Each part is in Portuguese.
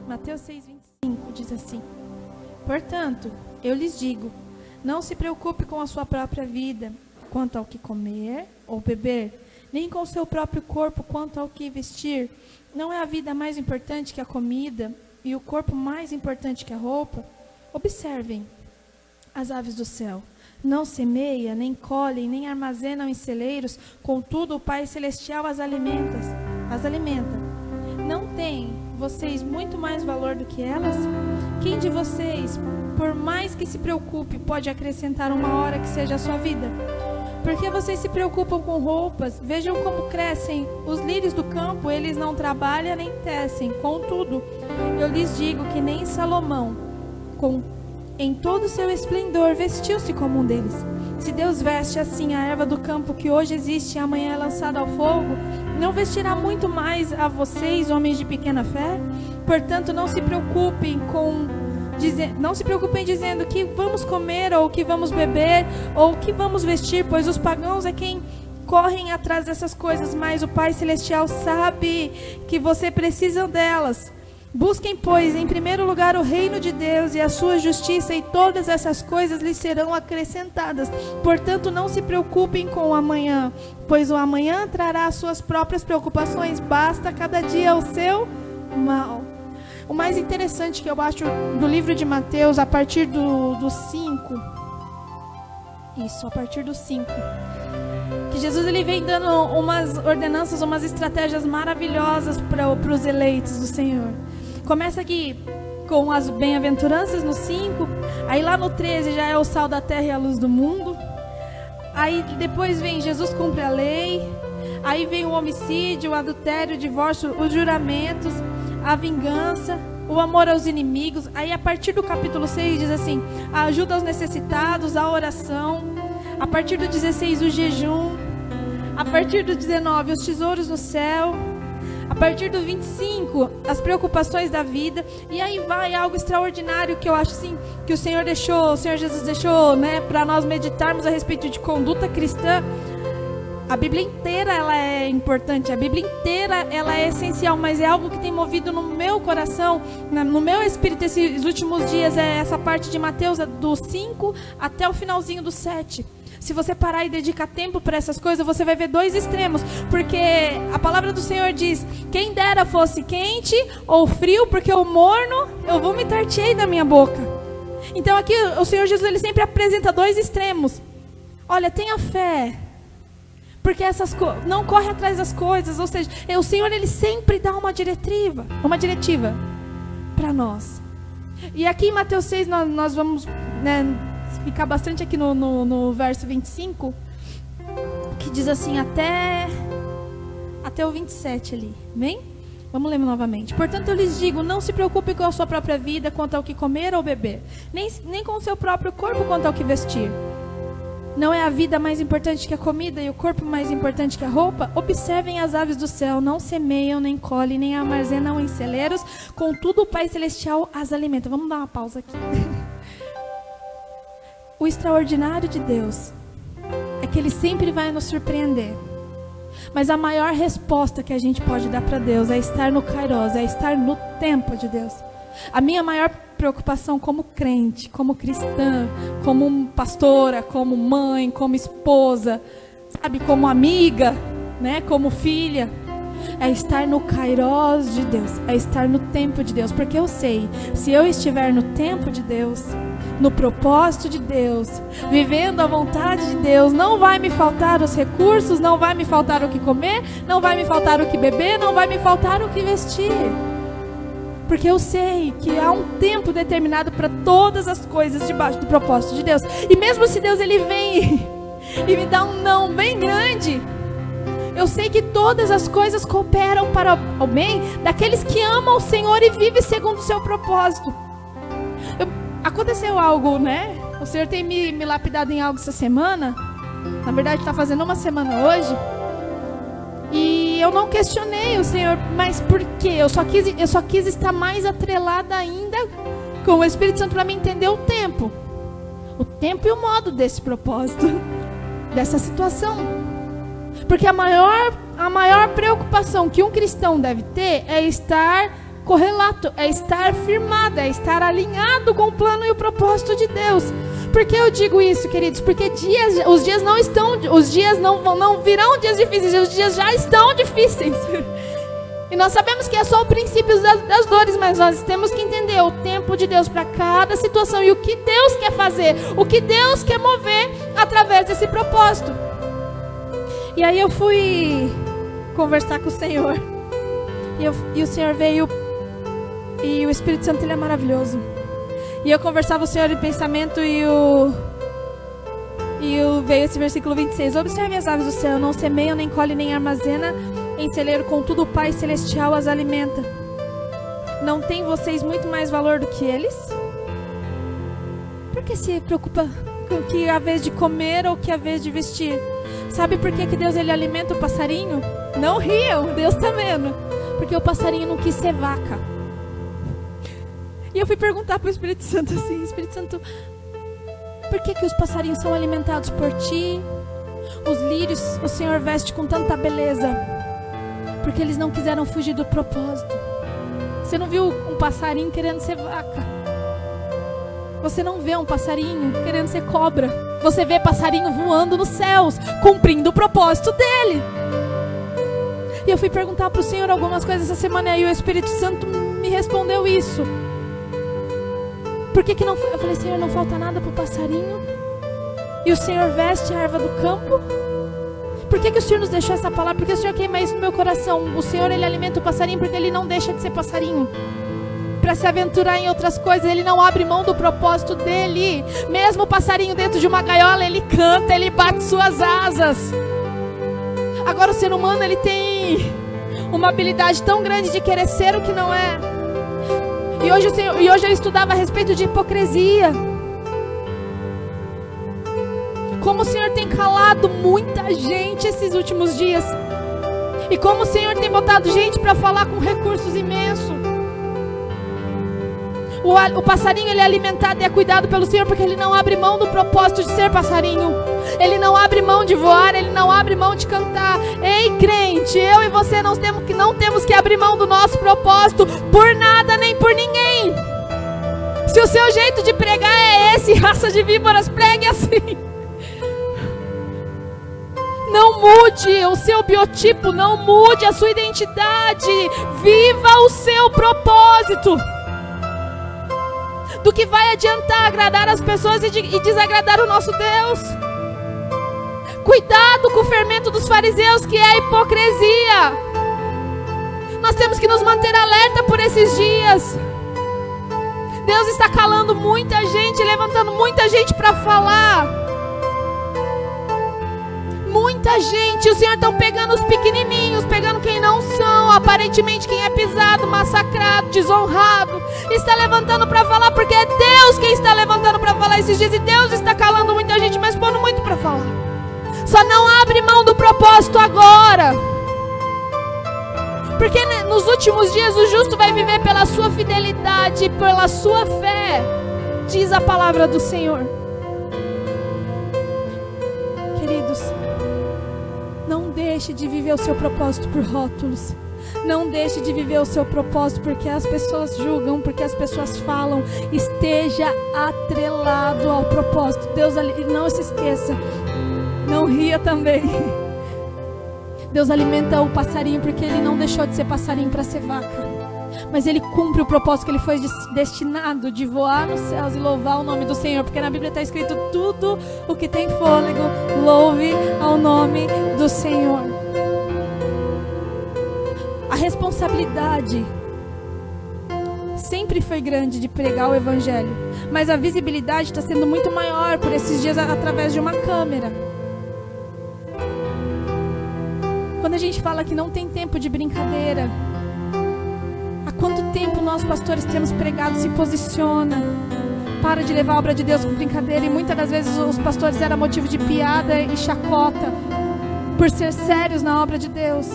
Mateus 6,25 diz assim: portanto, eu lhes digo, não se preocupe com a sua própria vida, quanto ao que comer ou beber, nem com o seu próprio corpo, quanto ao que vestir. Não é a vida mais importante que a comida, e o corpo mais importante que a roupa? Observem as aves do céu. Não semeia, nem colhem, nem armazenam em celeiros, contudo o Pai Celestial as alimenta. Não tem vocês muito mais valor do que elas? Quem de vocês, por mais que se preocupe, pode acrescentar uma hora que seja a sua vida? Porque vocês se preocupam com roupas? Vejam como crescem os lírios do campo, eles não trabalham nem tecem. Contudo, eu lhes digo que nem Salomão, em todo o seu esplendor, vestiu-se como um deles. Se Deus veste assim a erva do campo que hoje existe e amanhã é lançada ao fogo, não vestirá muito mais a vocês, homens de pequena fé? Portanto, não se preocupem dizendo que vamos comer, ou que vamos beber, ou que vamos vestir, pois os pagãos é quem correm atrás dessas coisas, mas o Pai Celestial sabe que você precisa delas. Busquem, pois, em primeiro lugar o reino de Deus e a sua justiça, e todas essas coisas lhes serão acrescentadas. Portanto, não se preocupem com o amanhã, pois o amanhã trará as suas próprias preocupações. Basta cada dia o seu mal. O mais interessante que eu acho do livro de Mateus, a partir do 5, a partir do 5, que Jesus ele vem dando umas ordenanças, umas estratégias maravilhosas para os eleitos do Senhor. Começa aqui com as bem-aventuranças no 5, aí lá no 13 já é o sal da terra e a luz do mundo. Aí depois vem Jesus cumpre a lei, aí vem o homicídio, o adultério, o divórcio, os juramentos, a vingança, o amor aos inimigos. Aí a partir do capítulo 6 diz assim: a ajuda aos necessitados, a oração. A partir do 16 o jejum. A partir do 19 os tesouros no céu. A partir do 25 as preocupações da vida. E aí vai algo extraordinário que eu acho assim, que o Senhor Jesus deixou, né, para nós meditarmos a respeito de conduta cristã. A Bíblia inteira ela é importante, a Bíblia inteira ela é essencial, mas é algo que tem movido no meu coração, no meu espírito esses últimos dias, é essa parte de Mateus do 5 até o finalzinho do 7. Se você parar e dedicar tempo para essas coisas, você vai ver dois extremos, porque a palavra do Senhor diz: quem dera fosse quente ou frio, porque o morno eu vomitar-te-ei da minha boca. Então aqui o Senhor Jesus ele sempre apresenta dois extremos. Olha, tenha fé, porque não corre atrás das coisas. Ou seja, o Senhor ele sempre dá uma diretiva para nós. E aqui em Mateus 6 nós vamos, né, ficar bastante aqui no verso 25, que diz assim até o 27 ali, amém? Vamos ler novamente. Portanto, eu lhes digo, não se preocupe com a sua própria vida, quanto ao que comer ou beber, nem com o seu próprio corpo, quanto ao que vestir. Não é a vida mais importante que a comida e o corpo mais importante que a roupa? Observem as aves do céu, não semeiam, nem colhem, nem armazenam em celeiros, contudo o Pai Celestial as alimenta. Vamos dar uma pausa aqui. O extraordinário de Deus é que Ele sempre vai nos surpreender. Mas a maior resposta que a gente pode dar para Deus é estar no Kairos, é estar no tempo de Deus. A minha maior preocupação como crente, como cristã, como pastora, como mãe, como esposa, sabe, como amiga, né, como filha, é estar no Kairos de Deus, é estar no tempo de Deus, porque eu sei, se eu estiver no tempo de Deus, no propósito de Deus, vivendo a vontade de Deus, não vai me faltar os recursos, não vai me faltar o que comer, não vai me faltar o que beber, não vai me faltar o que vestir. Porque eu sei que há um tempo determinado para todas as coisas debaixo do propósito de Deus. E mesmo se Deus ele vem e me dá um não bem grande, eu sei que todas as coisas cooperam para o bem daqueles que amam o Senhor e vivem segundo o seu propósito. Aconteceu algo, né? O Senhor tem me lapidado em algo essa semana. Na verdade está fazendo uma semana hoje. E eu não questionei o Senhor, mas por quê? Eu só quis estar mais atrelada ainda com o Espírito Santo para me entender o tempo e o modo desse propósito, dessa situação. Porque a maior preocupação que um cristão deve ter é estar correlato, é estar firmado, é estar alinhado com o plano e o propósito de Deus. Por que eu digo isso, queridos? Porque os dias não virão dias difíceis, os dias já estão difíceis. E nós sabemos que é só o princípio das dores, mas nós temos que entender o tempo de Deus para cada situação e o que Deus quer fazer, o que Deus quer mover através desse propósito. E aí eu fui conversar com o Senhor. E o Senhor veio, e o Espírito Santo, ele é maravilhoso. E eu conversava com o Senhor em pensamento, e veio esse versículo 26. Observe as aves do céu, não semeiam, nem colhem, nem armazena em celeiro, contudo o Pai Celestial as alimenta. Não tem vocês muito mais valor do que eles? Por que se preocupa com o que é a vez de comer ou que é a vez de vestir? Sabe por que Deus ele alimenta o passarinho? Não riam, Deus está vendo. Porque o passarinho não quis ser vaca. E eu fui perguntar para o Espírito Santo assim: Espírito Santo, por que os passarinhos são alimentados por ti? Os lírios o Senhor veste com tanta beleza. Porque eles não quiseram fugir do propósito. Você não viu um passarinho querendo ser vaca. Você não vê um passarinho querendo ser cobra. Você vê passarinho voando nos céus, cumprindo o propósito dele. E eu fui perguntar para o Senhor algumas coisas essa semana, e o Espírito Santo me respondeu isso. Por que não? Eu falei: Senhor, não falta nada para o passarinho? E o Senhor veste a erva do campo? Por que o Senhor nos deixou essa palavra? Porque o Senhor queima isso no meu coração. O Senhor, ele alimenta o passarinho porque ele não deixa de ser passarinho. Para se aventurar em outras coisas, ele não abre mão do propósito dele. Mesmo o passarinho dentro de uma gaiola, ele canta, ele bate suas asas. Agora o ser humano, ele tem uma habilidade tão grande de querer ser o que não é. E hoje eu estudava a respeito de hipocrisia. Como o Senhor tem calado muita gente esses últimos dias. E como o Senhor tem botado gente para falar com recursos imensos. O passarinho, ele é alimentado e é cuidado pelo Senhor porque ele não abre mão do propósito de ser passarinho. Ele não abre mão de voar, ele não abre mão de cantar. Ei, crente, eu e você não temos que abrir mão do nosso propósito por nada nem por ninguém. Se o seu jeito de pregar é esse, raça de víboras, pregue assim. Não mude o seu biotipo, não mude a sua identidade. Viva o seu propósito. Do que vai adiantar agradar as pessoas e desagradar o nosso Deus? Cuidado com o fermento dos fariseus, que é a hipocrisia. Nós temos que nos manter alerta por esses dias. Deus está calando muita gente, levantando muita gente para falar. Muita gente, o Senhor está pegando os pequenininhos, pegando quem não são, aparentemente quem é pisado, massacrado, desonrado, está levantando para falar, porque é Deus quem está levantando para falar esses dias, e Deus está calando muita gente, mas pondo muito para falar. Só não abre mão do propósito agora, porque nos últimos dias o justo vai viver pela sua fidelidade e pela sua fé, diz a palavra do Senhor. Queridos, não deixe de viver o seu propósito por rótulos. Não deixe de viver o seu propósito porque as pessoas julgam, porque as pessoas falam. Esteja atrelado ao propósito. Deus, não se esqueça. Não ria também. Deus alimenta o passarinho porque ele não deixou de ser passarinho para ser vaca. Mas ele cumpre o propósito que ele foi destinado, de voar nos céus e louvar o nome do Senhor. Porque na Bíblia está escrito: tudo o que tem fôlego, louve ao nome do Senhor. A responsabilidade sempre foi grande de pregar o Evangelho. Mas a visibilidade está sendo muito maior por esses dias através de uma câmera. Quando a gente fala que não tem tempo de brincadeira, há quanto tempo nós pastores temos pregado? Se posiciona, para de levar a obra de Deus com brincadeira. E muitas das vezes os pastores eram motivo de piada e chacota por ser sérios na obra de Deus.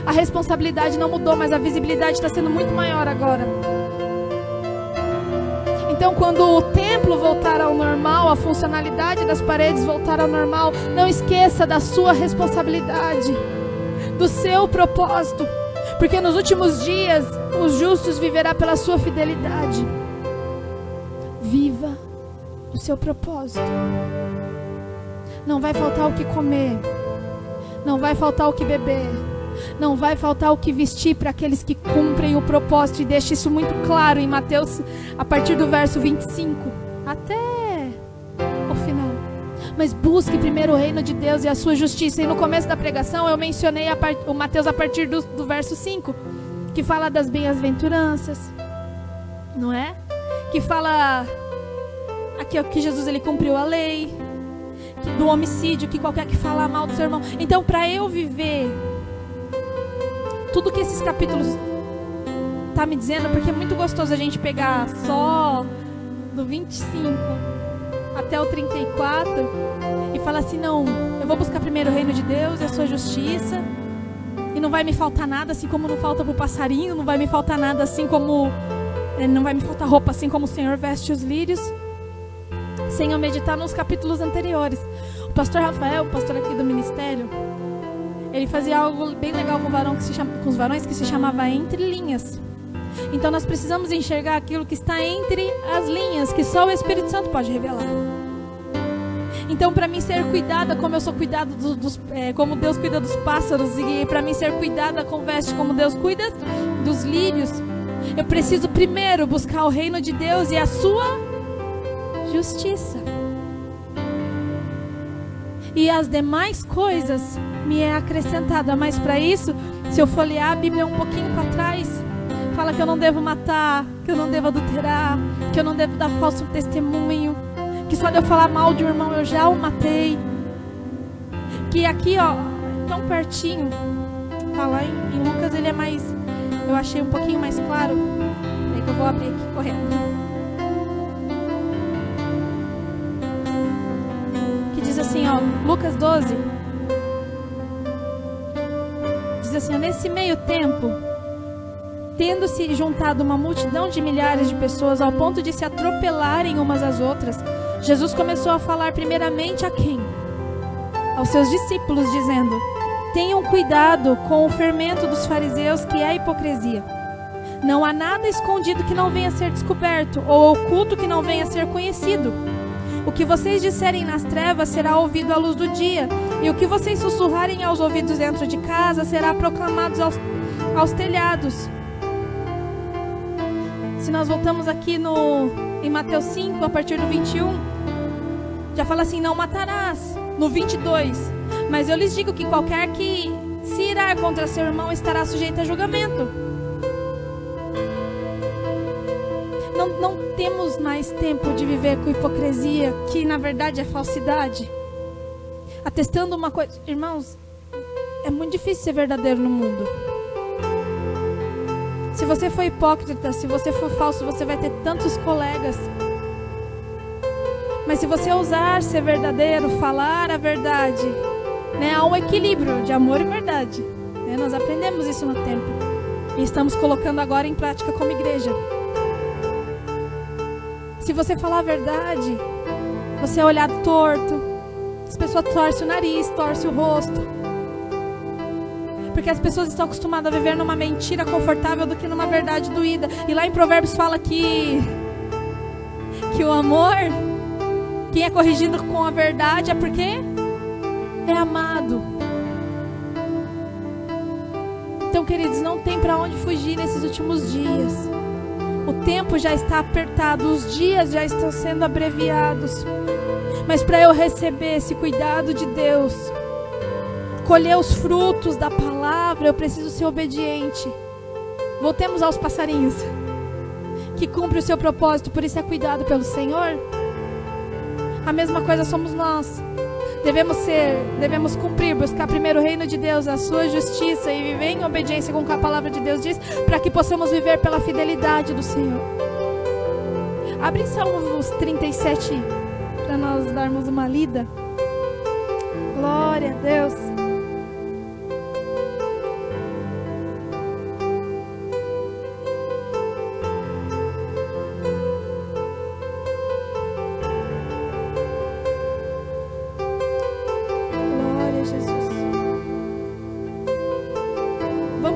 A responsabilidade não mudou, mas a visibilidade está sendo muito maior agora. Então, quando o templo voltar ao normal, a funcionalidade das paredes voltar ao normal, não esqueça da sua responsabilidade, do seu propósito. Porque nos últimos dias, os justos viverá pela sua fidelidade. Viva o seu propósito. Não vai faltar o que comer. Não vai faltar o que beber. Não vai faltar o que vestir para aqueles que cumprem o propósito. E deixa isso muito claro em Mateus, a partir do verso 25 até o final. Mas busque primeiro o reino de Deus e a sua justiça. E no começo da pregação eu mencionei o Mateus a partir do verso 5, que fala das bem-aventuranças, não é? Que fala aqui que Jesus ele cumpriu a lei, do homicídio, que qualquer que fala mal do seu irmão. Então, para eu viver tudo que esses capítulos tá me dizendo, porque é muito gostoso a gente pegar só do 25 até o 34 e falar assim, não, eu vou buscar primeiro o reino de Deus e a sua justiça, e não vai me faltar nada, assim como não falta pro passarinho, não vai me faltar nada, assim como não vai me faltar roupa, assim como o Senhor veste os lírios, sem eu meditar nos capítulos anteriores. O pastor Rafael, o pastor aqui do ministério, ele fazia algo bem legal com os varões que se chamava Entre Linhas. Então nós precisamos enxergar aquilo que está entre as linhas, que só o Espírito Santo pode revelar. Então, para mim ser cuidada como eu sou cuidada como Deus cuida dos pássaros, e para mim ser cuidada com veste como Deus cuida dos lírios, eu preciso primeiro buscar o reino de Deus e a sua justiça. E as demais coisas me é acrescentada. Mas para isso, se eu folhear a Bíblia um pouquinho para trás, fala que eu não devo matar, que eu não devo adulterar, que eu não devo dar falso testemunho, que só de eu falar mal de um irmão eu já o matei. Que aqui, ó, tão pertinho, tá lá em Lucas, ele é mais, eu achei um pouquinho mais claro. Peraí que eu vou abrir aqui correndo. Que diz assim, ó, Lucas 12. Diz assim, ó, nesse meio tempo, tendo-se juntado uma multidão de milhares de pessoas ao ponto de se atropelarem umas às outras, Jesus começou a falar primeiramente a quem? Aos seus discípulos, dizendo: tenham cuidado com o fermento dos fariseus, que é a hipocrisia. Não há nada escondido que não venha a ser descoberto, ou oculto que não venha a ser conhecido. O que vocês disserem nas trevas será ouvido à luz do dia, e o que vocês sussurrarem aos ouvidos dentro de casa será proclamado aos telhados. Se nós voltamos aqui em Mateus 5, a partir do 21, já fala assim, não matarás. No 22, mas eu lhes digo que qualquer que se irar contra seu irmão estará sujeito a julgamento. Não temos mais tempo de viver com hipocrisia, que na verdade é falsidade. Atestando uma coisa, irmãos, é muito difícil ser verdadeiro no mundo. Se você for hipócrita, se você for falso, você vai ter tantos colegas. Mas se você ousar ser verdadeiro, falar a verdade, né, há um equilíbrio de amor e verdade, né? Nós aprendemos isso no templo e estamos colocando agora em prática como igreja. Se você falar a verdade, você é olhado torto, as pessoas torcem o nariz, torcem o rosto, porque as pessoas estão acostumadas a viver numa mentira confortável do que numa verdade doída. E lá em Provérbios fala que o amor, quem é corrigido com a verdade é porque é amado. Então, queridos, não tem para onde fugir nesses últimos dias. O tempo já está apertado, os dias já estão sendo abreviados. Mas para eu receber esse cuidado de Deus, colher os frutos da palavra, eu preciso ser obediente. Voltemos aos passarinhos, que cumpre o seu propósito, por isso é cuidado pelo Senhor. A mesma coisa somos nós. Devemos cumprir, buscar primeiro o reino de Deus, a sua justiça, e viver em obediência com o que a palavra de Deus diz, para que possamos viver pela fidelidade do Senhor. Abre Salmos 37 para nós darmos uma lida. Glória a Deus.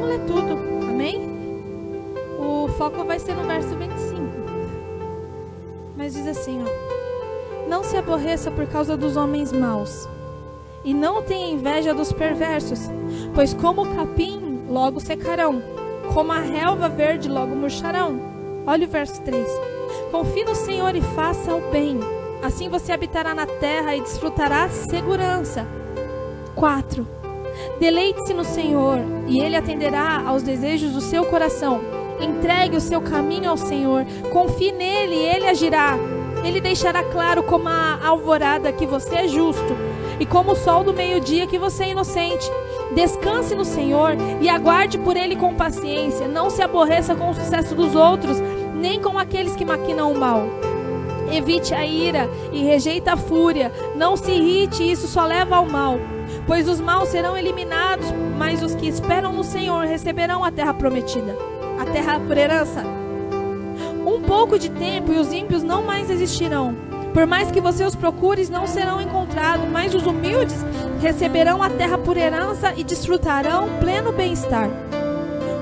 vamos ler tudo, amém? O foco vai ser no verso 25. Mas diz assim, ó: não se aborreça por causa dos homens maus, e não tenha inveja dos perversos, pois como o capim logo secarão, como a relva verde logo murcharão. Olha o verso 3. Confie no Senhor e faça o bem, assim você habitará na terra e desfrutará segurança. 4. Deleite-se no Senhor, e Ele atenderá aos desejos do seu coração. Entregue o seu caminho ao Senhor, confie nele e Ele agirá. Ele deixará claro como a alvorada que você é justo, e como o sol do meio-dia que você é inocente. Descanse no Senhor e aguarde por Ele com paciência. Não se aborreça com o sucesso dos outros, nem com aqueles que maquinam o mal. Evite a ira e rejeita a fúria. Não se irrite, isso só leva ao mal. Pois os maus serão eliminados, mas os que esperam no Senhor receberão a terra prometida, a terra por herança. Um pouco de tempo e os ímpios não mais existirão. Por mais que você os procure, não serão encontrados, mas os humildes receberão a terra por herança e desfrutarão pleno bem-estar.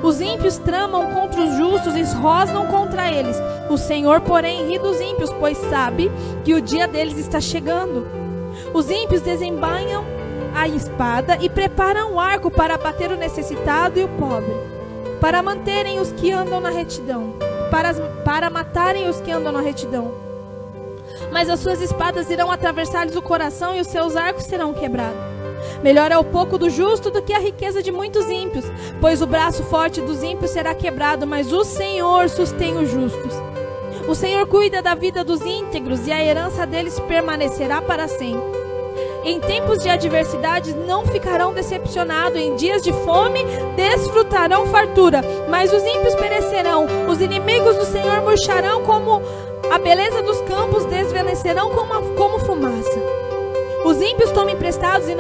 Os ímpios tramam contra os justos e rosnam contra eles. O Senhor, porém, ri dos ímpios, pois sabe que o dia deles está chegando. Os ímpios desembainham a espada e preparam o arco para abater o necessitado e o pobre, para manterem os que andam na retidão, para matarem os que andam na retidão. Mas as suas espadas irão atravessar-lhes o coração e os seus arcos serão quebrados. Melhor é o pouco do justo do que a riqueza de muitos ímpios, pois o braço forte dos ímpios será quebrado, mas o Senhor sustém os justos. O Senhor cuida da vida dos íntegros e a herança deles permanecerá para sempre. Em tempos de adversidade não ficarão decepcionados, em dias de fome desfrutarão fartura, mas os ímpios perecerão. Os inimigos do Senhor murcharão como a beleza dos campos, desvanecerão como fumaça. Os ímpios tomam emprestado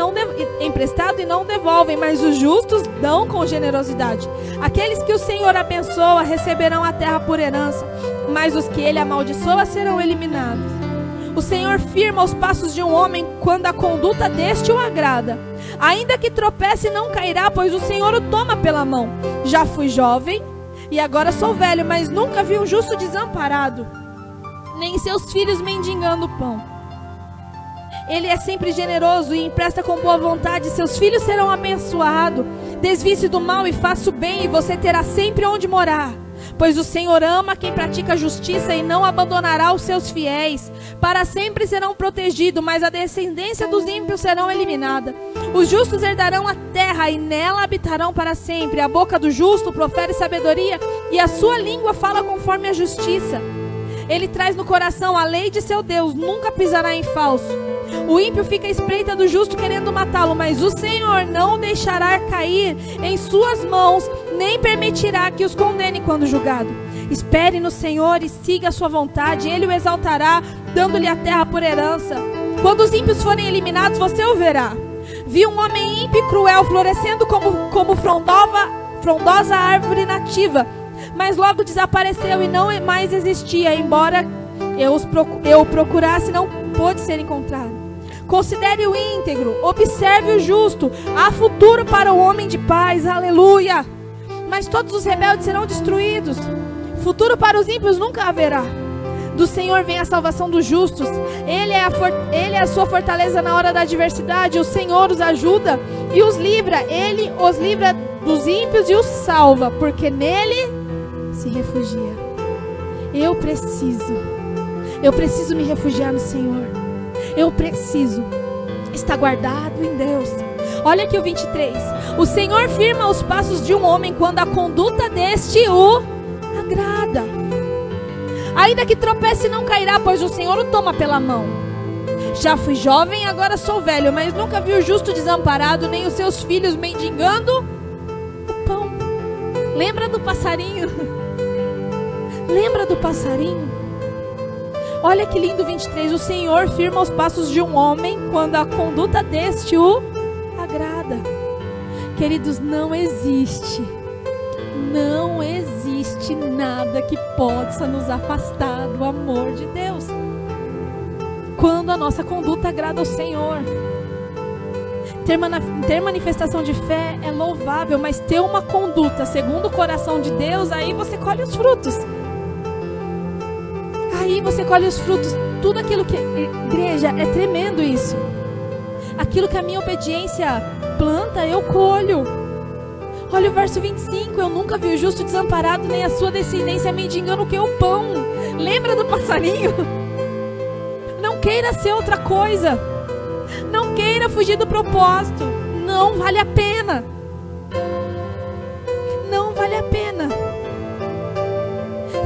e não devolvem, mas os justos dão com generosidade. Aqueles que o Senhor abençoa receberão a terra por herança, mas os que Ele amaldiçoa serão eliminados. O Senhor firma os passos de um homem quando a conduta deste o agrada. Ainda que tropece, não cairá, pois o Senhor o toma pela mão. Já fui jovem e agora sou velho, mas nunca vi um justo desamparado, nem seus filhos mendigando pão. Ele é sempre generoso e empresta com boa vontade. Seus filhos serão abençoados. Desvie-se do mal e faça o bem, e você terá sempre onde morar. Pois o Senhor ama quem pratica a justiça e não abandonará os seus fiéis. Para sempre serão protegidos, mas a descendência dos ímpios serão eliminada. Os justos herdarão a terra e nela habitarão para sempre. A boca do justo profere sabedoria e a sua língua fala conforme a justiça. Ele traz no coração a lei de seu Deus, nunca pisará em falso. O ímpio fica à espreita do justo querendo matá-lo, mas o Senhor não o deixará cair em suas mãos, nem permitirá que os condene quando julgado. Espere no Senhor e siga a sua vontade, Ele o exaltará, dando-lhe a terra por herança. Quando os ímpios forem eliminados, você o verá. Vi um homem ímpio e cruel florescendo como frondosa árvore nativa, mas logo desapareceu e não mais existia, embora eu o procurasse, não pôde ser encontrado. Considere o íntegro, observe o justo, há futuro para o homem de paz, aleluia. Mas todos os rebeldes serão destruídos, futuro para os ímpios nunca haverá. Do Senhor vem a salvação dos justos, Ele é a sua fortaleza na hora da adversidade. O Senhor os ajuda e os livra, Ele os livra dos ímpios e os salva, porque nele se refugia. Eu preciso me refugiar no Senhor. Eu preciso estar guardado em Deus. Olha aqui o 23. O Senhor firma os passos de um homem quando a conduta deste o agrada. Ainda que tropece, não cairá, pois o Senhor o toma pela mão. Já fui jovem, agora sou velho, mas nunca vi o justo desamparado, nem os seus filhos mendigando o pão. Lembra do passarinho? Lembra do passarinho? Olha que lindo 23. O Senhor firma os passos de um homem quando a conduta deste o agrada. Queridos, não existe nada que possa nos afastar do amor de Deus quando a nossa conduta agrada ao Senhor. Ter manifestação de fé é louvável, mas ter uma conduta segundo o coração de Deus, aí você colhe os frutos. Aí você colhe os frutos. Tudo aquilo que... Igreja, é tremendo isso. Aquilo que a minha obediência planta, eu colho. Olha o verso 25. Eu nunca vi o justo desamparado, nem a sua descendência mendigando o que? O pão. Lembra do passarinho? Não queira ser outra coisa. Não queira fugir do propósito. Não vale a pena. Não vale a pena.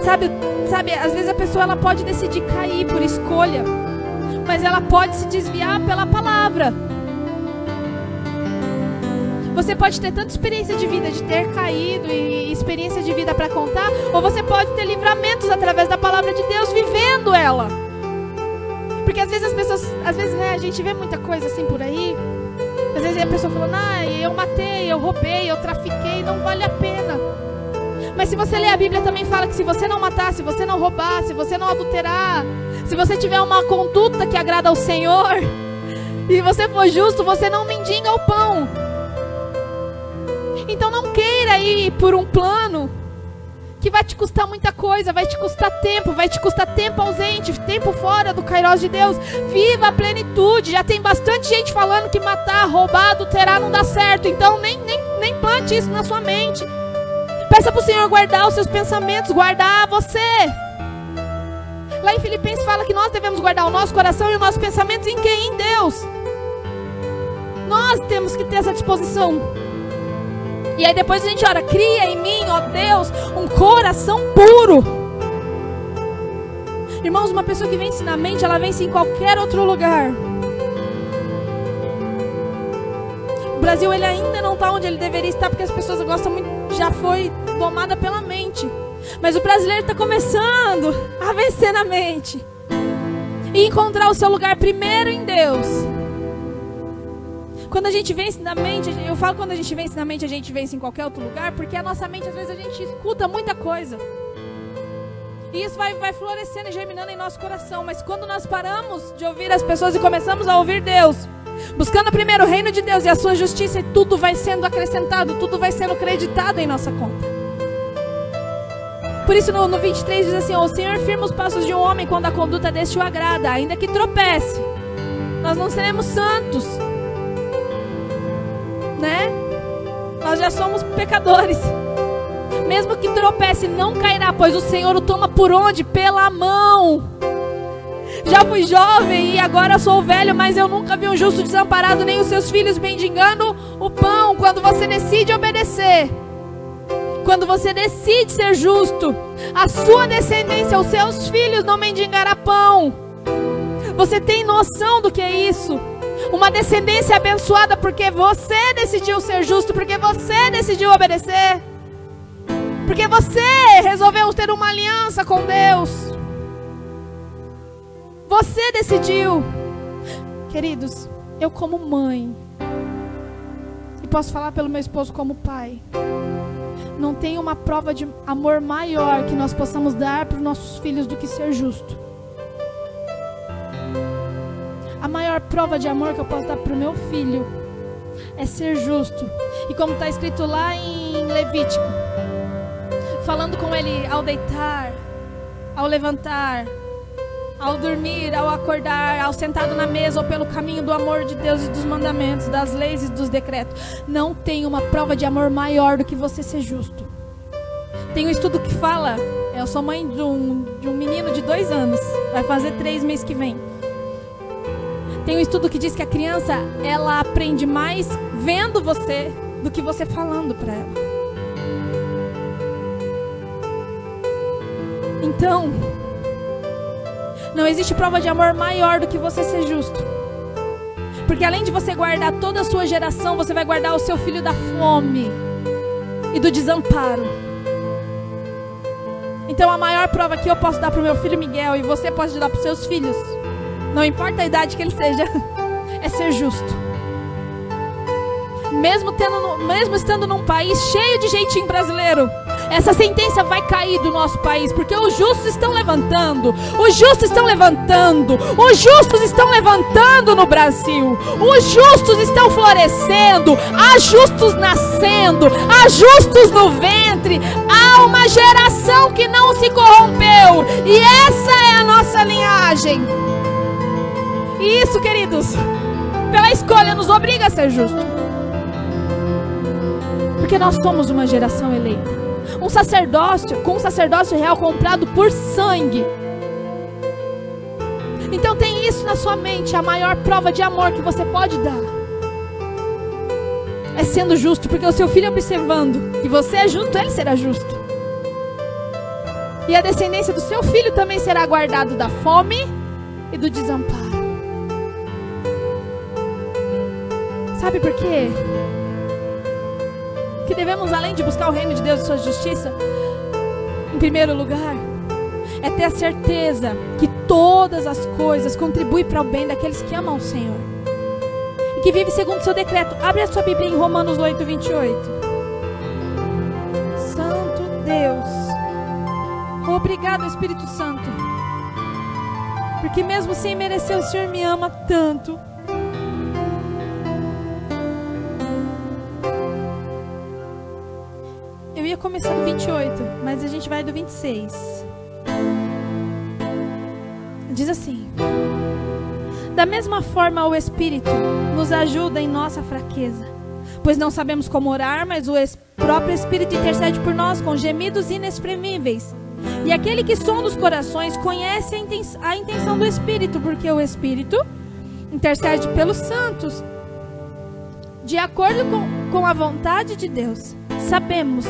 Sabe, às vezes a pessoa ela pode decidir cair por escolha, mas ela pode se desviar pela palavra. Você pode ter tanta experiência de vida, de ter caído e experiência de vida para contar, ou você pode ter livramentos através da palavra de Deus, vivendo ela. Porque às vezes as pessoas, né, a gente vê muita coisa assim por aí. Às vezes a pessoa falando, eu matei, eu roubei, eu trafiquei, não vale a pena. Mas se você ler a Bíblia também fala que se você não matar, se você não roubar, se você não adulterar, se você tiver uma conduta que agrada ao Senhor, e você for justo, você não mendiga o pão. Então não queira ir por um plano que vai te custar muita coisa, vai te custar tempo ausente, tempo fora do Kairos de Deus. Viva a plenitude. Já tem bastante gente falando que matar, roubar, adulterar não dá certo. Então nem plante isso na sua mente. Peça para o Senhor guardar os seus pensamentos, guardar você. Lá em Filipenses fala que nós devemos guardar o nosso coração e os nossos pensamentos em quem? Em Deus. Nós temos que ter essa disposição. E aí depois a gente ora, cria em mim, ó Deus, um coração puro. Irmãos, uma pessoa que vence na mente, ela vence em qualquer outro lugar. O Brasil, ele ainda não está onde ele deveria estar, porque as pessoas gostam muito, já foi domada pela mente. Mas o brasileiro está começando a vencer na mente. E encontrar o seu lugar primeiro em Deus. Quando a gente vence na mente, eu falo quando a gente vence na mente, a gente vence em qualquer outro lugar, porque a nossa mente, às vezes, a gente escuta muita coisa. E isso vai florescendo e germinando em nosso coração. Mas quando nós paramos de ouvir as pessoas e começamos a ouvir Deus, buscando primeiro o reino de Deus e a sua justiça, e tudo vai sendo acrescentado, tudo vai sendo creditado em nossa conta. Por isso no 23 diz assim, o Senhor firma os passos de um homem quando a conduta deste o agrada, ainda que tropece. Nós não seremos santos, né? Nós já somos pecadores. Mesmo que tropece, não cairá, pois o Senhor o toma por onde? Pela mão. Já fui jovem e agora sou velho, mas eu nunca vi um justo desamparado, nem os seus filhos mendigando o pão. Quando você decide obedecer, quando você decide ser justo, a sua descendência, os seus filhos não mendigará pão. Você tem noção do que é isso? Uma descendência abençoada porque você decidiu ser justo, porque você decidiu obedecer, porque você resolveu ter uma aliança com Deus. Você decidiu. Queridos, eu como mãe, e posso falar pelo meu esposo como pai, não tem uma prova de amor maior que nós possamos dar para os nossos filhos do que ser justo. A maior prova de amor que eu posso dar para o meu filho é ser justo. E como está escrito lá em Levítico, falando com ele ao deitar, ao levantar, ao dormir, ao acordar, ao sentado na mesa ou pelo caminho do amor de Deus e dos mandamentos, das leis e dos decretos. Não tem uma prova de amor maior do que você ser justo. Tem um estudo que fala, eu sou mãe de um menino de 2 anos, vai fazer 3 meses que vem. Tem um estudo que diz que a criança, ela aprende mais vendo você do que você falando para ela. Então, não existe prova de amor maior do que você ser justo. Porque além de você guardar toda a sua geração, você vai guardar o seu filho da fome e do desamparo. Então a maior prova que eu posso dar para o meu filho Miguel, e você pode dar para os seus filhos, não importa a idade que ele seja, é ser justo. Mesmo estando num país cheio de jeitinho brasileiro, essa sentença vai cair do nosso país, porque os justos estão levantando, os justos estão levantando, os justos estão levantando no Brasil, os justos estão florescendo, há justos nascendo, há justos no ventre, há uma geração que não se corrompeu, e essa é a nossa linhagem. E isso, queridos, pela escolha nos obriga a ser justo, porque nós somos uma geração eleita. Um sacerdócio real comprado por sangue. Então tem isso na sua mente. A maior prova de amor que você pode dar é sendo justo, porque o seu filho observando que você é justo, ele será justo. E a descendência do seu filho também será guardado da fome e do desamparo. Sabe por quê? Que devemos, além de buscar o reino de Deus e sua justiça, em primeiro lugar, é ter a certeza que todas as coisas contribuem para o bem daqueles que amam o Senhor e que vivem segundo o seu decreto. Abre a sua Bíblia em Romanos 8, 28. Santo Deus, obrigado, Espírito Santo, porque mesmo sem merecer, o Senhor me ama tanto. Eu ia começar do 28, mas a gente vai do 26. Diz assim: da mesma forma o Espírito nos ajuda em nossa fraqueza, pois não sabemos como orar, mas o próprio Espírito intercede por nós com gemidos inexprimíveis. E aquele que sonda os corações conhece a intenção do Espírito, porque o Espírito intercede pelos santos de acordo com a vontade de Deus. Sabemos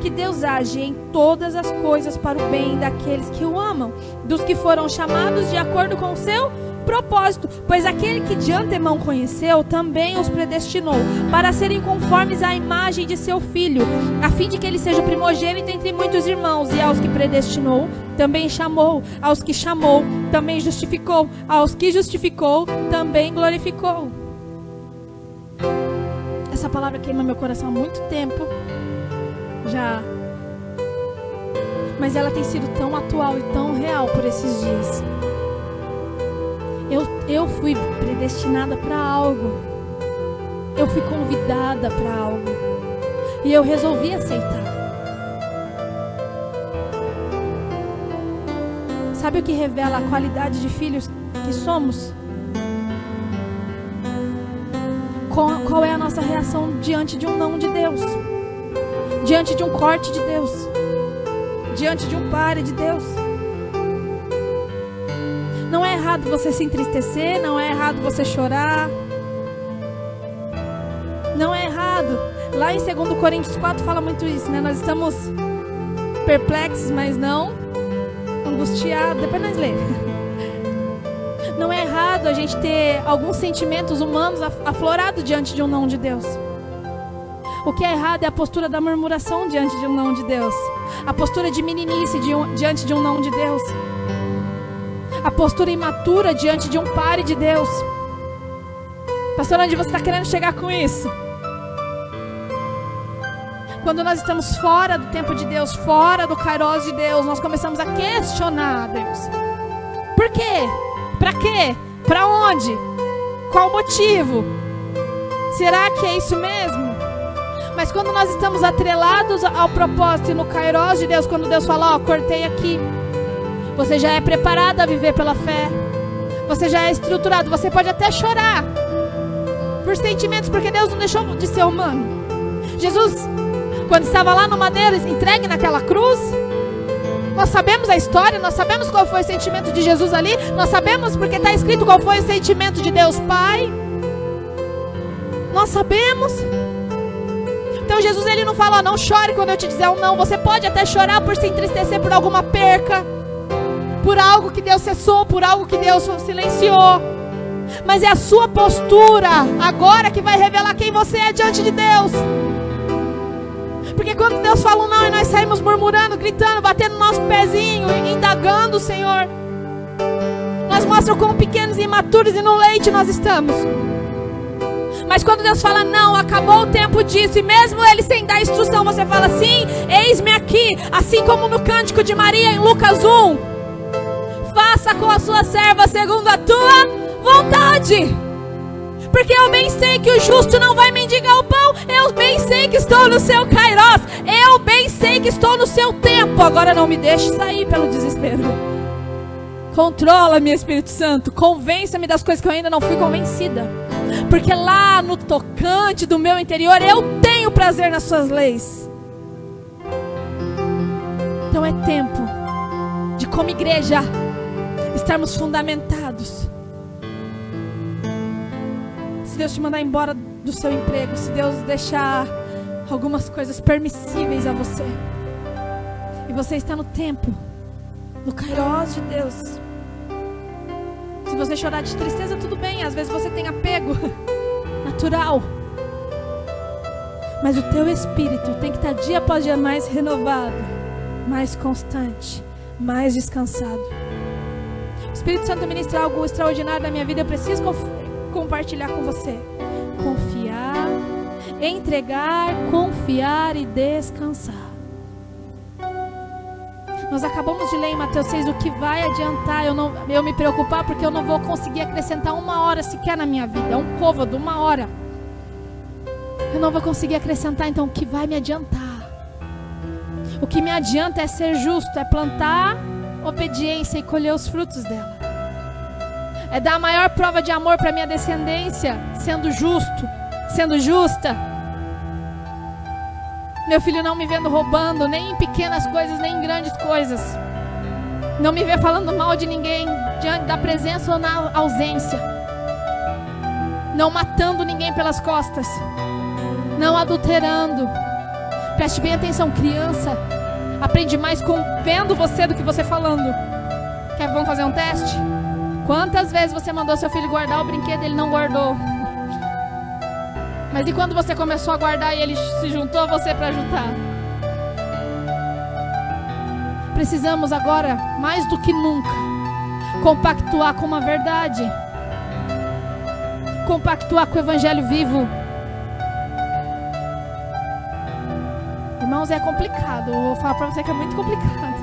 que Deus age em todas as coisas para o bem daqueles que o amam, dos que foram chamados de acordo com o seu propósito. Pois aquele que de antemão conheceu, também os predestinou para serem conformes à imagem de seu Filho, a fim de que ele seja o primogênito entre muitos irmãos. E aos que predestinou, também chamou. Aos que chamou, também justificou. Aos que justificou, também glorificou. Essa palavra queima meu coração há muito tempo já, mas ela tem sido tão atual e tão real por esses dias. Eu fui predestinada para algo, eu fui convidada para algo, e eu resolvi aceitar. Sabe o que revela a qualidade de filhos que somos? Qual é a nossa reação diante de um não de Deus? Diante de um corte de Deus? Diante de um pare de Deus? Não é errado você se entristecer, não é errado você chorar. Não é errado. Lá em 2 Coríntios 4 fala muito isso, né? Nós estamos perplexos, mas não angustiados. Depois nós lemos. Não é errado a gente ter alguns sentimentos humanos aflorados diante de um não de Deus. O que é errado é a postura da murmuração diante de um não de Deus. A postura de meninice diante de um não de Deus. A postura imatura diante de um pare de Deus. Pastor, onde você está querendo chegar com isso? Quando nós estamos fora do tempo de Deus, fora do kairos de Deus, nós começamos a questionar Deus. Por quê? Para quê? Para onde? Qual o motivo? Será que é isso mesmo? Mas quando nós estamos atrelados ao propósito e no kairos de Deus, quando Deus fala, cortei aqui, você já é preparado a viver pela fé. Você já é estruturado. Você pode até chorar por sentimentos, porque Deus não deixou de ser humano. Jesus, quando estava lá no madeiro, entregue naquela cruz, nós sabemos a história, nós sabemos qual foi o sentimento de Jesus ali, nós sabemos porque está escrito qual foi o sentimento de Deus Pai. Nós sabemos. Então Jesus, ele não fala, não chore quando eu te dizer um não. Você pode até chorar por se entristecer por alguma perca, por algo que Deus cessou, por algo que Deus silenciou. Mas é a sua postura agora que vai revelar quem você é diante de Deus. Porque quando Deus fala um não e nós saímos murmurando, gritando, batendo no nosso pezinho, indagando o Senhor, nós mostra quão pequenos e imaturos e no leite nós estamos. Mas quando Deus fala não, acabou o tempo disso, e mesmo Ele sem dar instrução, você fala sim, eis-me aqui, como no cântico de Maria em Lucas 1. Faça com a sua serva segundo a tua vontade. Porque eu bem sei que o justo não vai mendigar o pão. Eu bem sei que estou no seu kairós. Eu bem sei que estou no seu tempo. Agora não me deixe sair pelo desespero. Controla-me, Espírito Santo. Convença-me das coisas que eu ainda não fui convencida. Porque lá no tocante do meu interior eu tenho prazer nas suas leis. Então é tempo de, como igreja, estarmos fundamentados. Se Deus te mandar embora do seu emprego, se Deus deixar algumas coisas permissíveis a você, e você está no tempo, no kairós de Deus. Se você chorar de tristeza, tudo bem. Às vezes você tem apego natural. Mas o teu espírito tem que estar dia após dia mais renovado, mais constante, mais descansado. O Espírito Santo ministra algo extraordinário na minha vida. Eu preciso compartilhar com você. Confiar, entregar, confiar e descansar. Nós acabamos de ler em Mateus 6, o que vai adiantar eu me preocupar, porque eu não vou conseguir acrescentar 1 hora sequer na minha vida. É um côvado, 1 hora. Eu não vou conseguir acrescentar, então o que vai me adiantar? O que me adianta é ser justo, é plantar obediência e colher os frutos dela. É dar a maior prova de amor para minha descendência, sendo justo, sendo justa. Meu filho não me vendo roubando, nem em pequenas coisas, nem em grandes coisas. Não me vê falando mal de ninguém, diante da presença ou na ausência. Não matando ninguém pelas costas. Não adulterando. Preste bem atenção, criança. Aprende mais vendo você do que você falando. Vamos fazer um teste? Quantas vezes você mandou seu filho guardar o brinquedo e ele não guardou? Mas e quando você começou a guardar e ele se juntou a você para ajudar? Precisamos agora, mais do que nunca, compactuar com uma verdade. Compactuar com o evangelho vivo. Irmãos, é complicado. Eu vou falar para você que é muito complicado.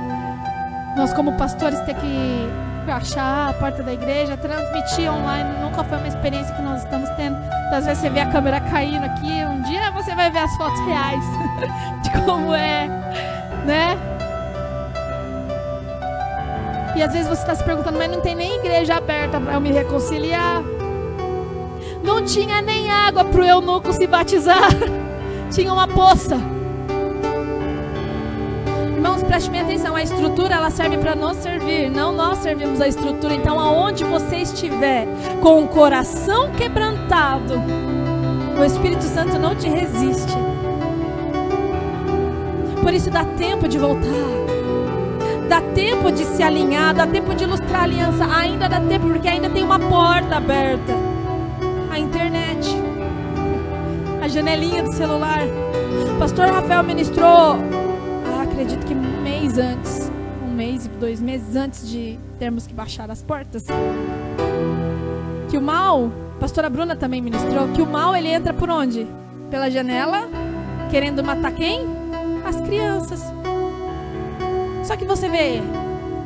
Nós, como pastores, ter que achar a porta da igreja, transmitir online, nunca foi uma experiência que nós estamos tendo. Às vezes você vê a câmera caindo aqui, um dia você vai ver as fotos reais de como é, né? E às vezes você está se perguntando, mas não tem nem igreja aberta para eu me reconciliar. Não tinha nem água para o eunuco se batizar. Tinha uma poça. Irmãos, preste bem atenção, a estrutura ela serve para nos servir, não nós servimos a estrutura. Então aonde você estiver com o coração quebrantado, o Espírito Santo não te resiste. Por isso dá tempo de voltar, dá tempo de se alinhar, dá tempo de ilustrar a aliança. Ainda dá tempo, porque ainda tem uma porta aberta. A internet, a janelinha do celular. O pastor Rafael ministrou, acredito que um mês antes, 1 mês e 2 meses antes de termos que baixar as portas, que o mal, a pastora Bruna também ministrou, que o mal ele entra por onde? Pela janela, querendo matar quem? As crianças. Só que você vê,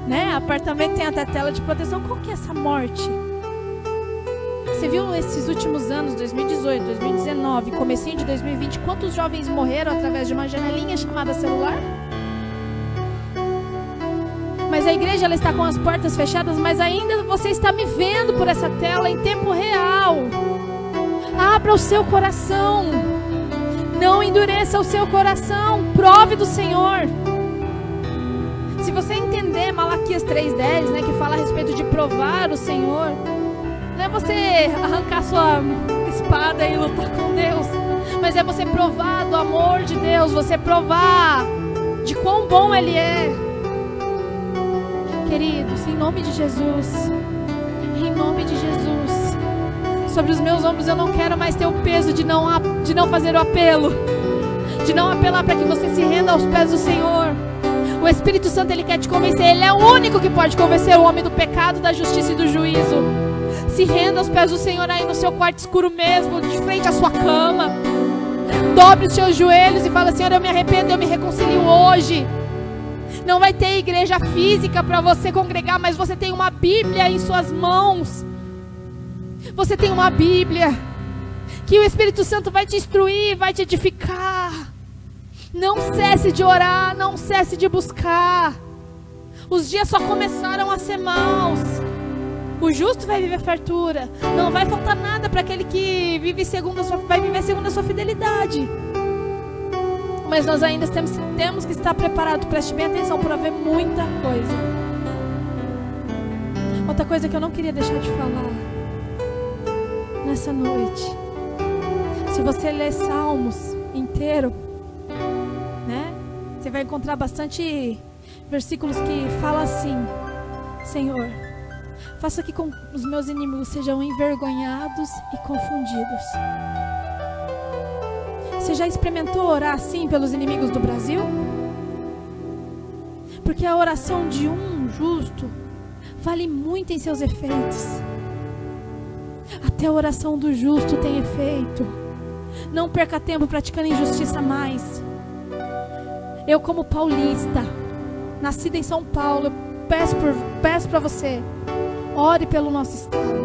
né, apartamento tem até tela de proteção. Qual que é essa morte? Você viu esses últimos anos, 2018, 2019, comecinho de 2020, quantos jovens morreram através de uma janelinha chamada celular? Mas a igreja ela está com as portas fechadas, mas ainda você está me vendo por essa tela em tempo real. Abra o seu coração. Não endureça o seu coração. Prove do Senhor. Se você entender Malaquias 3:10, né, que fala a respeito de provar o Senhor, não é você arrancar sua espada e lutar com Deus, mas é você provar do amor de Deus, você provar de quão bom Ele é. Queridos, em nome de Jesus, em nome de Jesus, sobre os meus ombros eu não quero mais ter o peso de não fazer o apelo, de não apelar para que você se renda aos pés do Senhor. O Espírito Santo Ele quer te convencer, Ele é o único que pode convencer o homem do pecado, da justiça e do juízo. Se renda aos pés do Senhor aí no seu quarto escuro mesmo, de frente à sua cama. Dobre os seus joelhos e fala: Senhor, eu me arrependo, eu me reconcilio hoje. Não vai ter igreja física para você congregar, mas você tem uma Bíblia em suas mãos. Você tem uma Bíblia que o Espírito Santo vai te instruir, vai te edificar. Não cesse de orar, não cesse de buscar. Os dias só começaram a ser maus. O justo vai viver fartura. Não vai faltar nada para aquele que vai viver segundo a sua fidelidade. Mas nós ainda temos que estar preparados. Preste bem atenção para ver muita coisa. Outra coisa que eu não queria deixar de falar nessa noite. Se você ler Salmos inteiro, né, você vai encontrar bastante versículos que falam assim: Senhor, faça que com os meus inimigos sejam envergonhados e confundidos. Você já experimentou orar assim pelos inimigos do Brasil? Porque a oração de um justo vale muito em seus efeitos. Até a oração do justo tem efeito. Não perca tempo praticando injustiça mais. Eu, como paulista, nascida em São Paulo, eu peço para você, ore pelo nosso estado.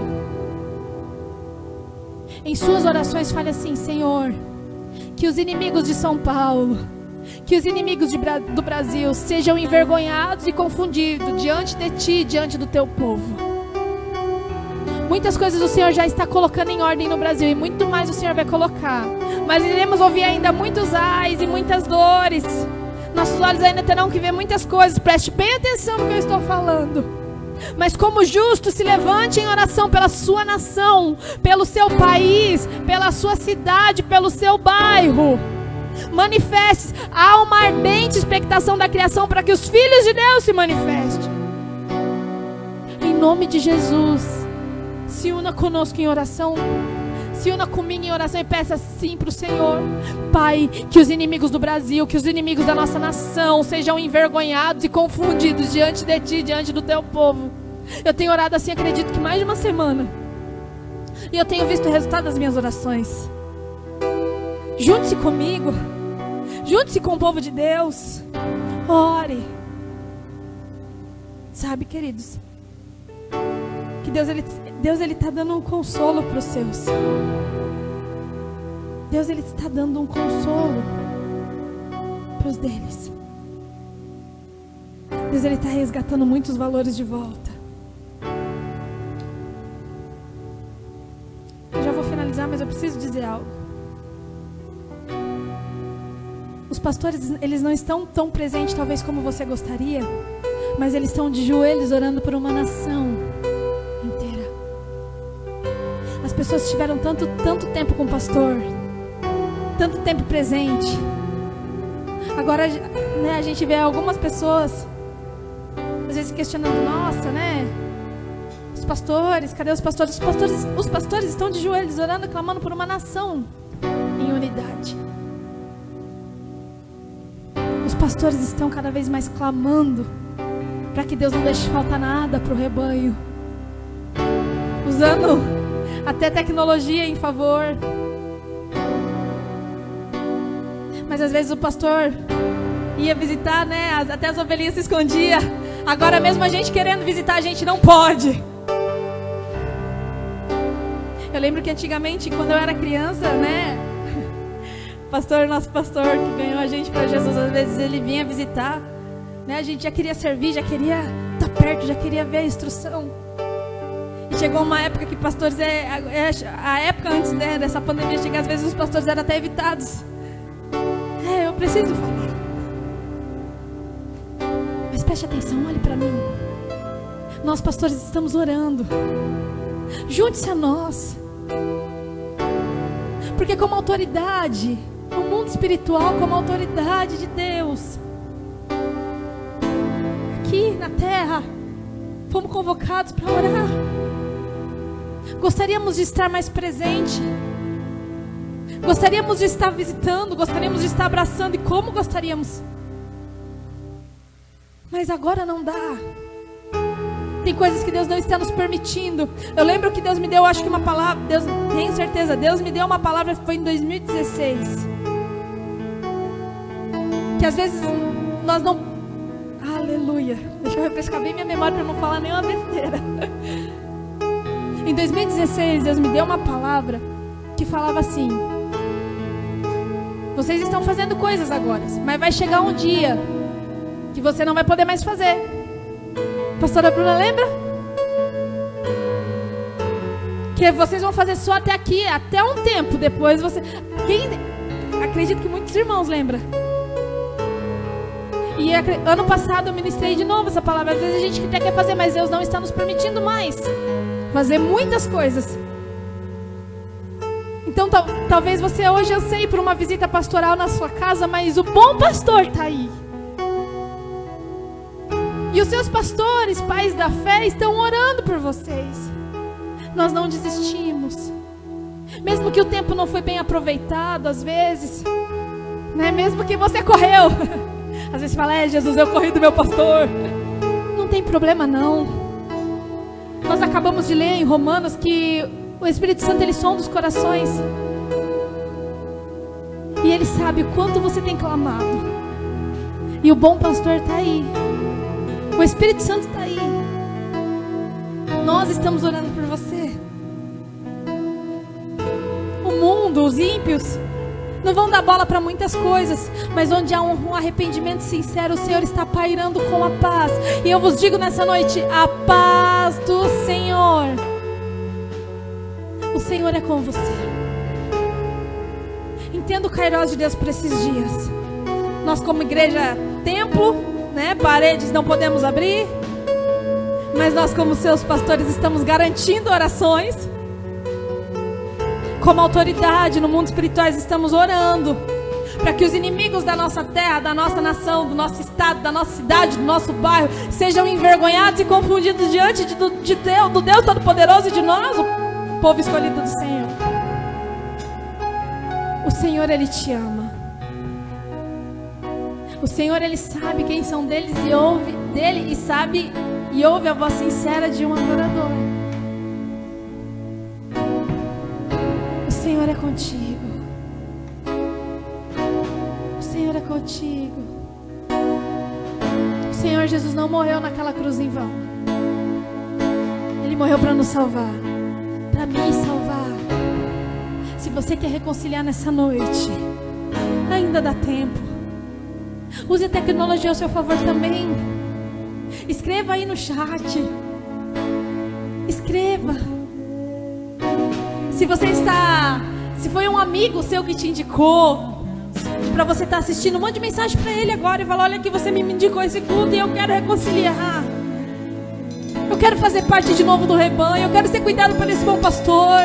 Em suas orações fale assim: Senhor, que os inimigos de São Paulo, que os inimigos do Brasil sejam envergonhados e confundidos diante de Ti, diante do Teu povo. Muitas coisas o Senhor já está colocando em ordem no Brasil, e muito mais o Senhor vai colocar. Mas iremos ouvir ainda muitos ais e muitas dores. Nossos olhos ainda terão que ver muitas coisas. Preste bem atenção no que eu estou falando. Mas como justo, se levante em oração pela sua nação, pelo seu país, pela sua cidade, pelo seu bairro. Manifeste. Há uma ardente expectação da criação para que os filhos de Deus se manifestem. Em nome de Jesus, se una conosco em oração. Se una comigo em oração e peça assim para o Senhor: Pai, que os inimigos do Brasil, que os inimigos da nossa nação sejam envergonhados e confundidos diante de Ti, diante do Teu povo. Eu tenho orado assim, acredito que mais de uma semana, e eu tenho visto o resultado das minhas orações. Junte-se comigo, junte-se com o povo de Deus, ore. Sabe, queridos, que Deus ele está dando um consolo para os seus. Deus ele está dando um consolo para os deles. Deus ele está resgatando muitos valores de volta. Eu já vou finalizar, mas eu preciso dizer algo. Os pastores, eles não estão tão presentes talvez como você gostaria, mas eles estão de joelhos orando por uma nação inteira. As pessoas tiveram tanto tempo com o pastor, tanto tempo presente. Agora, né, a gente vê algumas pessoas às vezes questionando: nossa, né, os pastores, cadê os pastores? Os pastores estão de joelhos orando, clamando por uma nação em unidade. Os pastores estão cada vez mais clamando para que Deus não deixe faltar nada para o rebanho, usando até tecnologia em favor. Mas às vezes o pastor ia visitar, né, até as ovelhinhas se escondiam. Agora mesmo a gente querendo visitar, a gente não pode. Eu lembro que antigamente, quando eu era criança, né, nosso pastor que ganhou a gente para Jesus, às vezes ele vinha visitar, né, a gente já queria servir, já queria estar perto, já queria ver a instrução. E chegou uma época que pastores, a época antes, né, dessa pandemia chegar, às vezes os pastores eram até evitados. Eu preciso falar. Mas preste atenção, olhe para mim. Nós pastores estamos orando. Junte-se a nós. Porque como autoridade no mundo espiritual, como autoridade de Deus, aqui na terra, fomos convocados para orar. Gostaríamos de estar mais presente. Gostaríamos de estar visitando, gostaríamos de estar abraçando, e como gostaríamos. Mas agora não dá. Tem coisas que Deus não está nos permitindo. Eu lembro que Deus me deu, acho que uma palavra, tenho certeza, Deus me deu uma palavra, foi em 2016. Que às vezes nós não... Aleluia. Deixa eu refrescar bem minha memória para não falar nenhuma besteira. Em 2016, Deus me deu uma palavra que falava assim: vocês estão fazendo coisas agora, mas vai chegar um dia que você não vai poder mais fazer. Pastora Bruna, lembra? Que vocês vão fazer só até aqui, até um tempo. Depois você... Acredito que muitos irmãos lembram. E ano passado eu ministrei de novo essa palavra. Às vezes a gente até quer fazer, mas Deus não está nos permitindo mais fazer muitas coisas. Então talvez você hoje anseie por uma visita pastoral na sua casa, mas o bom pastor está aí. E os seus pastores, pais da fé, estão orando por vocês. Nós não desistimos. Mesmo que o tempo não foi bem aproveitado, às vezes, né? Mesmo que você correu. Às vezes você fala, Jesus, eu corri do meu pastor. Não tem problema não. Nós acabamos de ler em Romanos que o Espírito Santo, ele sonda os corações. E ele sabe o quanto você tem clamado. E o bom pastor está aí. O Espírito Santo está aí. Nós estamos orando por você. O mundo, os ímpios, não vão dar bola para muitas coisas, mas onde há um arrependimento sincero, o Senhor está pairando com a paz. E eu vos digo nessa noite, a paz do Senhor. O Senhor é com você. Entenda o Kairos de Deus para esses dias. Nós como igreja, templo, né, paredes não podemos abrir, mas nós como seus pastores estamos garantindo orações. Como autoridade no mundo espiritual estamos orando para que os inimigos da nossa terra, da nossa nação, do nosso estado, da nossa cidade, do nosso bairro sejam envergonhados e confundidos diante do Deus Todo-Poderoso e de nós, o povo escolhido do Senhor. O Senhor, Ele te ama. O Senhor, Ele sabe quem são deles e ouve dele, e sabe e ouve a voz sincera de um adorador. O Senhor é contigo. O Senhor é contigo. O Senhor Jesus não morreu naquela cruz em vão. Ele morreu para nos salvar, para me salvar. Se você quer reconciliar nessa noite, ainda dá tempo. Use a tecnologia ao seu favor também. Escreva aí no chat. Escreva. Se foi um amigo seu que te indicou, para você estar assistindo, mande mensagem para ele agora e fala: olha que você me indicou esse culto e eu quero reconciliar. Eu quero fazer parte de novo do rebanho. Eu quero ser cuidado por esse bom pastor.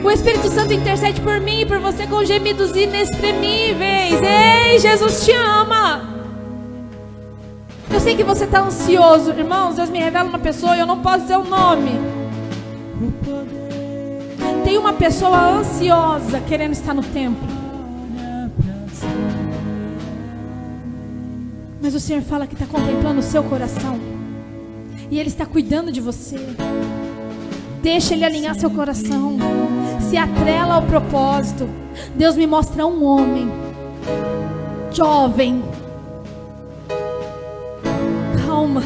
O Espírito Santo intercede por mim e por você com gemidos inexprimíveis. Ei, Jesus te ama. Eu sei que você está ansioso. Irmãos, Deus me revela uma pessoa e eu não posso dizer o nome. Tem uma pessoa ansiosa querendo estar no templo. Mas o Senhor fala que está contemplando o seu coração. E Ele está cuidando de você. Deixa Ele alinhar seu coração. Se atrela ao propósito. Deus me mostra um homem jovem. Calma.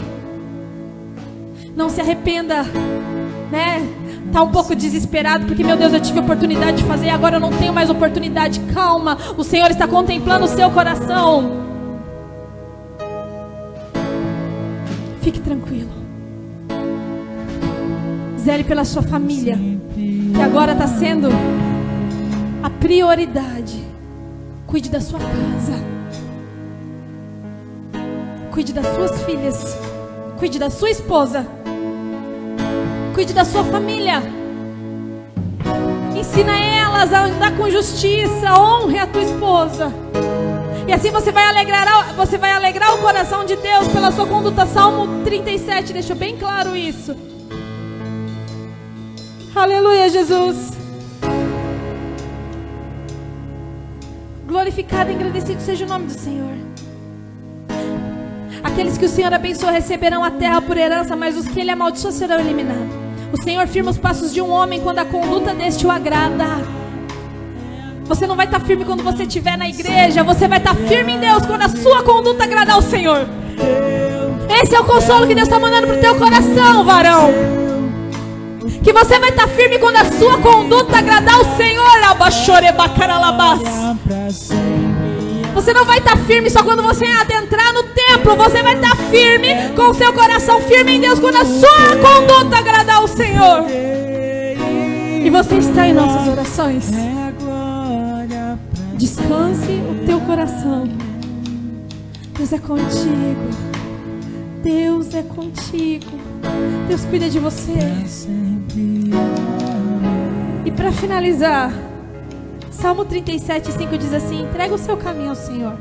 Não se arrependa, né? Tá um pouco desesperado porque, meu Deus, eu tive oportunidade de fazer e agora eu não tenho mais oportunidade. Calma. O Senhor está contemplando o seu coração. Fique tranquilo. Zele pela sua família, que agora está sendo a prioridade. Cuide da sua casa. Cuide das suas filhas. Cuide da sua esposa. Cuide da sua família. Ensina elas a andar com justiça. Honre a tua esposa. E assim você vai alegrar o coração de Deus pela sua conduta. Salmo 37 deixa bem claro isso. Aleluia, Jesus. Glorificado e agradecido seja o nome do Senhor. Aqueles que o Senhor abençoa receberão a terra por herança, mas os que Ele amaldiçoa serão eliminados. O Senhor firma os passos de um homem quando a conduta deste o agrada. Você não vai estar firme quando você estiver na igreja. Você vai estar firme em Deus quando a sua conduta agradar o Senhor. Esse é o consolo que Deus está mandando para o teu coração, varão. Que você vai estar firme quando a sua conduta agradar o Senhor. Você não vai estar firme só quando você adentrar no templo. Você vai estar firme com o seu coração firme em Deus quando a sua conduta agradar o Senhor. E você está em nossas orações. Descanse o teu coração. Deus é contigo. Deus é contigo. Deus cuida de você. E para finalizar, Salmo 37:5 diz assim: entrega o seu caminho ao Senhor,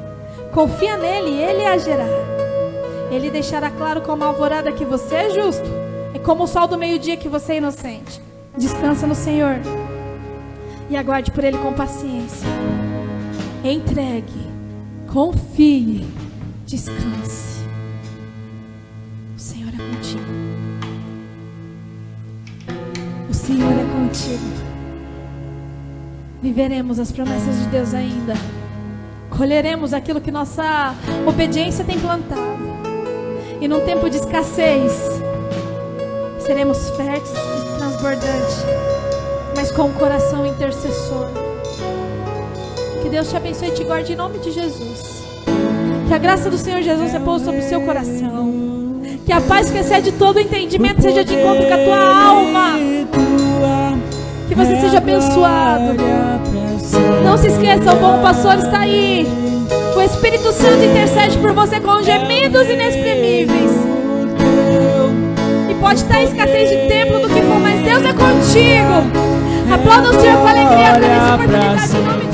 confia nele e ele agirá. Ele deixará claro como a alvorada que você é justo, e como o sol do meio-dia que você é inocente. Descansa no Senhor e aguarde por ele com paciência. Entregue, confie, descanse. O Senhor é contigo. O Senhor é contigo. Viveremos as promessas de Deus ainda. Colheremos aquilo que nossa obediência tem plantado. E num tempo de escassez, seremos férteis e transbordantes, mas com o coração intercessor. Que Deus te abençoe e te guarde em nome de Jesus. Que a graça do Senhor Jesus repouse sobre o seu coração. Que a paz que excede todo o entendimento seja de encontro com a tua alma. Que você seja abençoado. Não se esqueça, o bom pastor está aí. O Espírito Santo intercede por você com gemidos inexprimíveis. E pode estar em escassez de tempo, do que for, mas Deus é contigo. Aplauda o Senhor com alegria por essa oportunidade em nome de